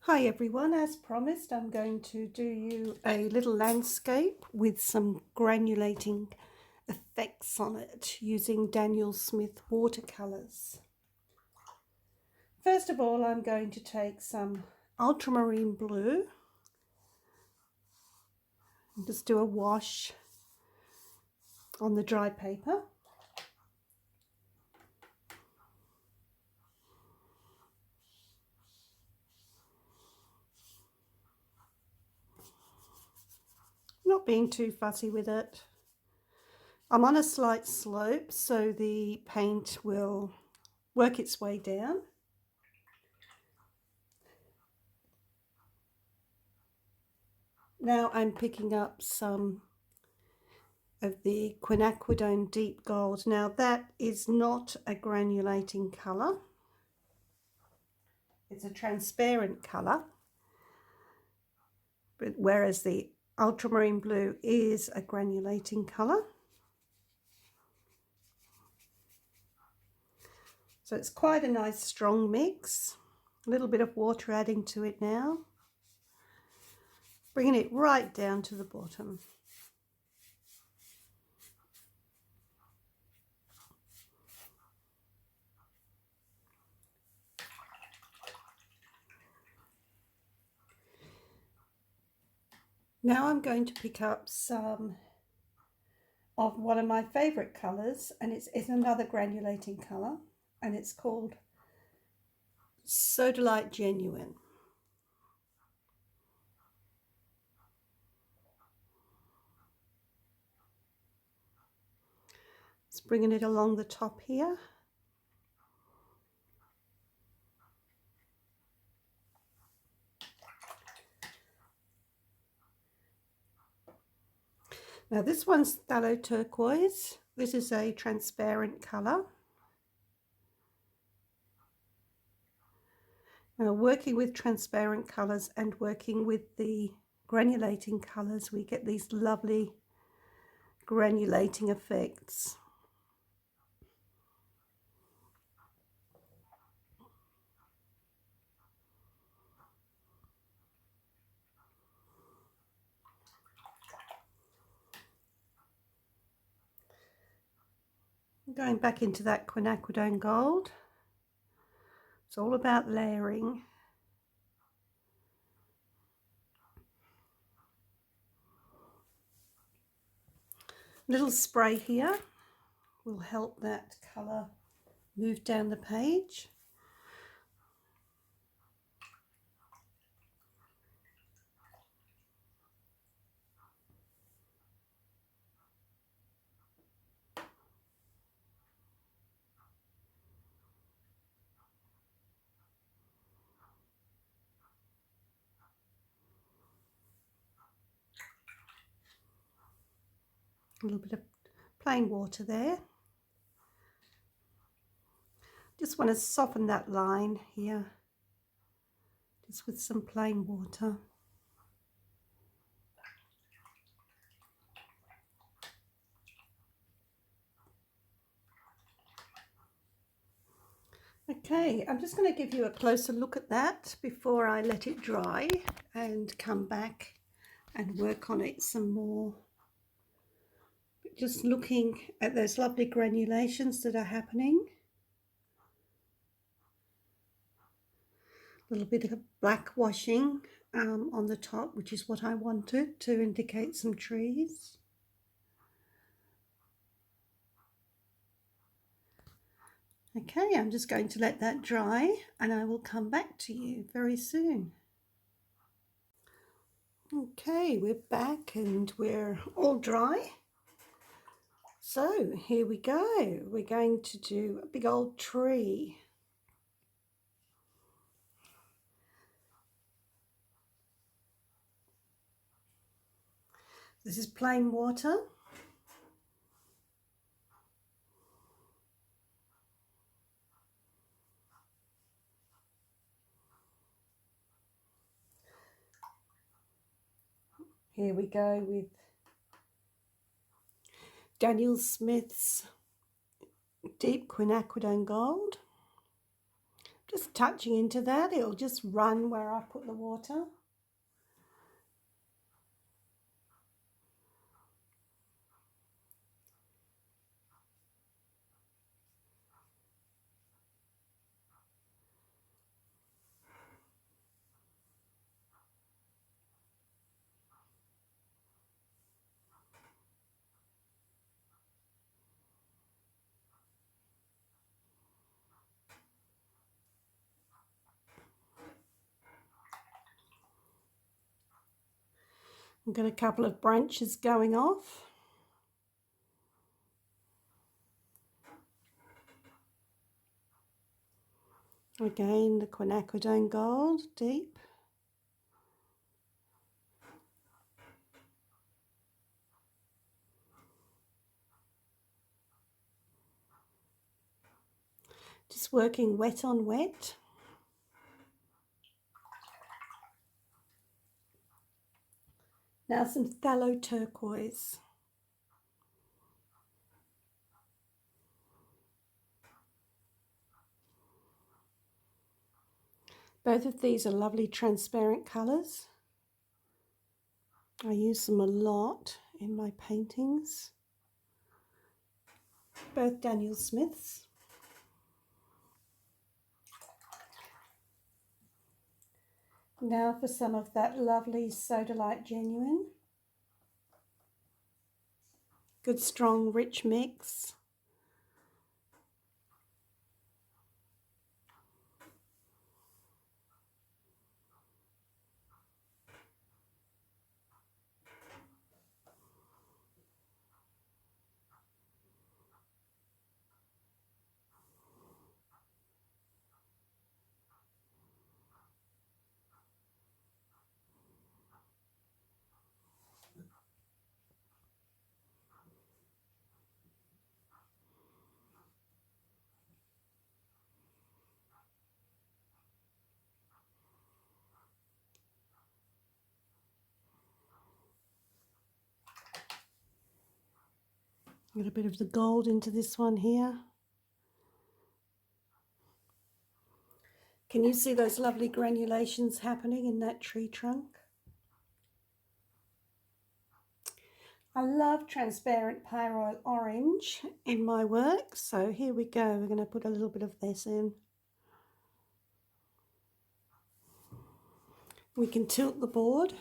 Hi everyone, as promised I'm going to do you a little landscape with some granulating effects on it using Daniel Smith watercolours. First of all, I'm going to take some Ultramarine Blue and just do a wash on the dry paper. Not being too fussy with it. I'm on a slight slope so the paint will work its way down. Now I'm picking up some of the Quinaquadone Deep Gold. Now that is not a granulating colour. It's a transparent colour, but whereas the Ultramarine Blue is a granulating colour. So it's quite a nice strong mix. A little bit of water adding to it now. Bringing it right down to the bottom. Now I'm going to pick up some of one of my favourite colours, and it's another granulating colour, and it's called Sodalite Genuine. Just bringing it along the top here. Now this one's Pthalo Turquoise. This is a transparent colour. Now working with transparent colours and working with the granulating colours, we get these lovely granulating effects. Going back into that Quinaquadone gold. It's all about layering. Little spray here will help that colour move down the page. A little bit of plain water there. Just want to soften that line here, just with some plain water. Okay, I'm just going to give you a closer look at that before I let it dry and come back and work on it some more. Just looking at those lovely granulations that are happening. A little bit of black washing on the top, which is what I wanted to indicate some trees. Okay, I'm just going to let that dry and I will come back to you very soon. Okay, we're back and we're all dry. So here we go. We're going to do a big old tree. This is plain water. Here we go with Daniel Smith's Deep Quinaquadone Gold. Just touching into that, it'll just run where I put the water. I've got a couple of branches going off. Again, the Quinaquadone gold, deep. Just working wet on wet. Now some Pthalo Turquoise. Both of these are lovely transparent colours. I use them a lot in my paintings. Both Daniel Smith's. Now for some of that lovely Sodalite Genuine. Good strong rich mix. Got a bit of the gold into this one here. Can you see those lovely granulations happening in that tree trunk? I love transparent Pyrol Orange in my work, so here we go. We're going to put a little bit of this in. We can tilt the board.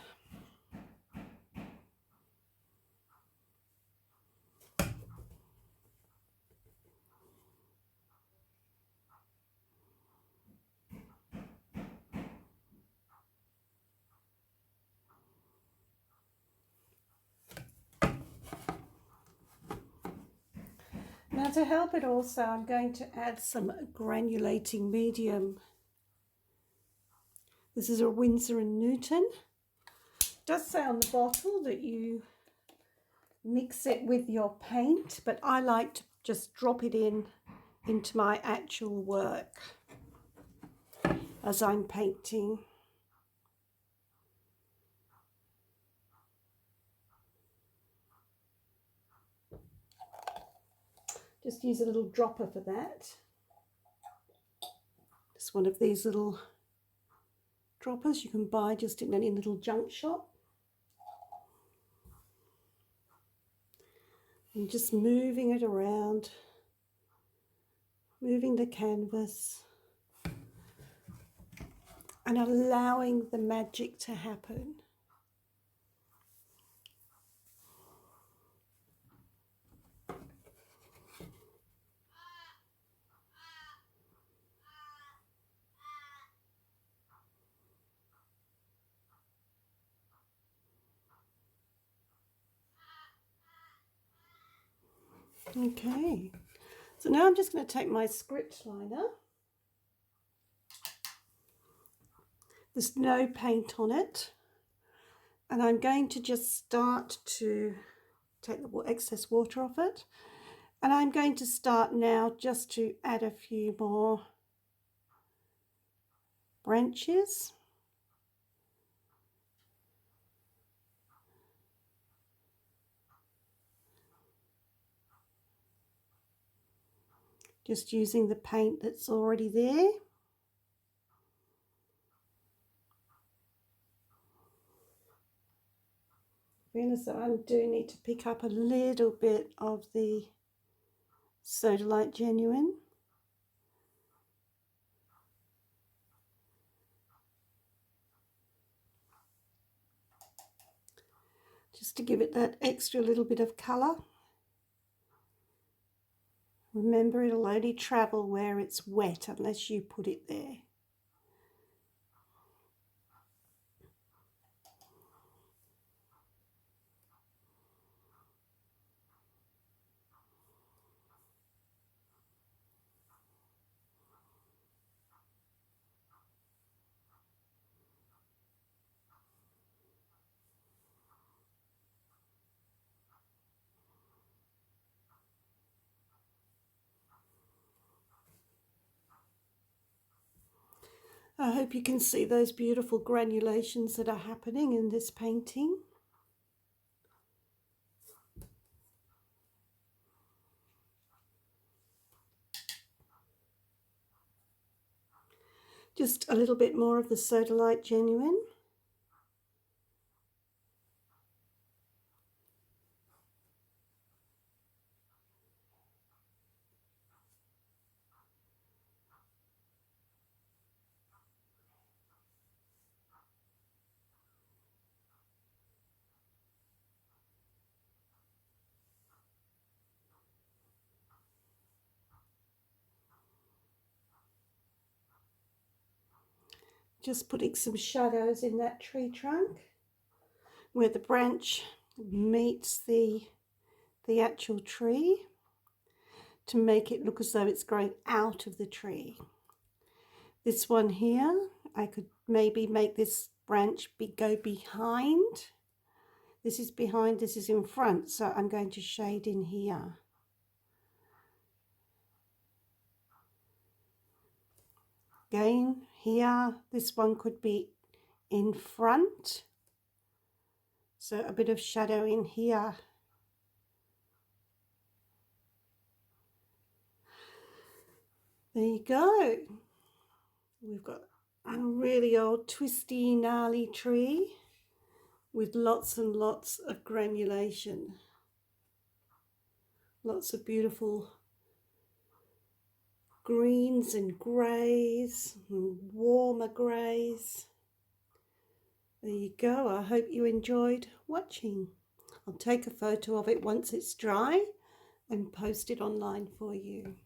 Now to help it also, I'm going to add some granulating medium. This is a Winsor & Newton. It does say on the bottle that you mix it with your paint, but I like to just drop it into my actual work as I'm painting. Just use a little dropper for that. Just one of these little droppers you can buy just in any little junk shop. And just moving it around, moving the canvas and allowing the magic to happen. Okay, so now I'm just going to take my script liner. There's no paint on it, and I'm going to just start to take the excess water off it, and I'm going to start now just to add a few more branches. Just using the paint that's already there. feel as though I do need to pick up a little bit of the Sodalite Genuine. Just to give it that extra little bit of colour. Remember, it'll only travel where it's wet unless you put it there. I hope you can see those beautiful granulations that are happening in this painting. Just a little bit more of the Sodalite Genuine. Just putting some shadows in that tree trunk where the branch meets the actual tree to make it look as though it's growing out of the tree. This one here, I could maybe make this branch go behind. This is behind, this is in front, so I'm going to shade in here. Again, here, this one could be in front. So a bit of shadow in here. There you go. We've got a really old twisty, gnarly tree with lots and lots of granulation. Lots of beautiful greens and greys and warmer greys. There you go. I hope you enjoyed watching. I'll take a photo of it once it's dry and post it online for you.